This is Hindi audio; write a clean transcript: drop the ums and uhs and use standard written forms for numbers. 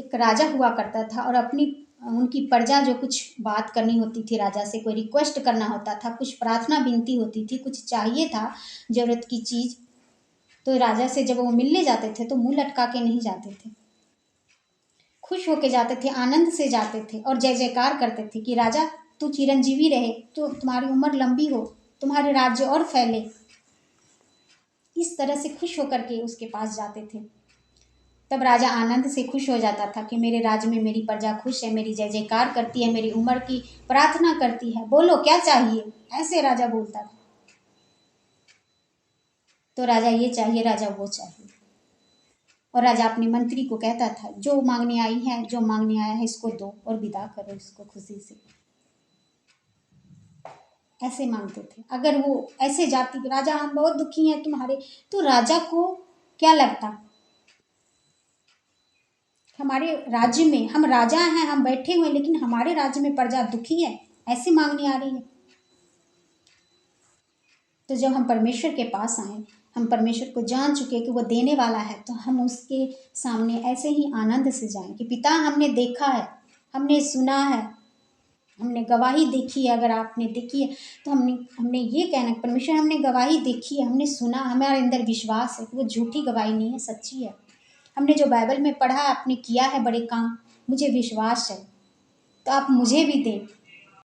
एक राजा हुआ करता था और उनकी प्रजा जो कुछ बात करनी होती थी राजा से, कोई रिक्वेस्ट करना होता था, कुछ प्रार्थना विनती होती थी, कुछ चाहिए था जरूरत की चीज, तो राजा से जब वो मिलने जाते थे तो मुंह लटका के नहीं जाते थे, खुश होके जाते थे, आनंद से जाते थे और जय जयकार करते थे कि राजा तू चिरंजीवी रहे, तो तुम्हारी उम्र लंबी हो, तुम्हारे राज्य और फैले। इस तरह से खुश होकर के उसके पास जाते थे। तब राजा आनंद से खुश हो जाता था कि मेरे राज्य में मेरी प्रजा खुश है, मेरी जय जयकार करती है, मेरी उम्र की प्रार्थना करती है, बोलो क्या चाहिए, ऐसे राजा बोलता था। तो राजा ये चाहिए, राजा वो चाहिए, और राजा अपने मंत्री को कहता था जो मांगने आई है, जो मांगने आया है इसको दो और विदा करो इसको खुशी से। ऐसे मांगते थे। अगर वो ऐसे जाती राजा हम बहुत दुखी हैं तुम्हारे, तो राजा को क्या लगता, हमारे राज्य में हम राजा हैं, हम बैठे हुए, लेकिन हमारे राज्य में प्रजा दुखी है, ऐसे मांगने आ रही है। तो जब हम परमेश्वर के पास आए, हम परमेश्वर को जान चुके कि वो देने वाला है, तो हम उसके सामने ऐसे ही आनंद से जाएं कि पिता हमने देखा है, हमने सुना है, हमने गवाही देखी है। अगर आपने देखी है तो हमने ये कहना, परमेश्वर हमने गवाही देखी है, हमने सुना, हमारे अंदर विश्वास है कि वो झूठी गवाही नहीं है, सच्ची है। हमने जो बाइबल में पढ़ा, आपने किया है बड़े काम, मुझे विश्वास है, तो आप मुझे भी दें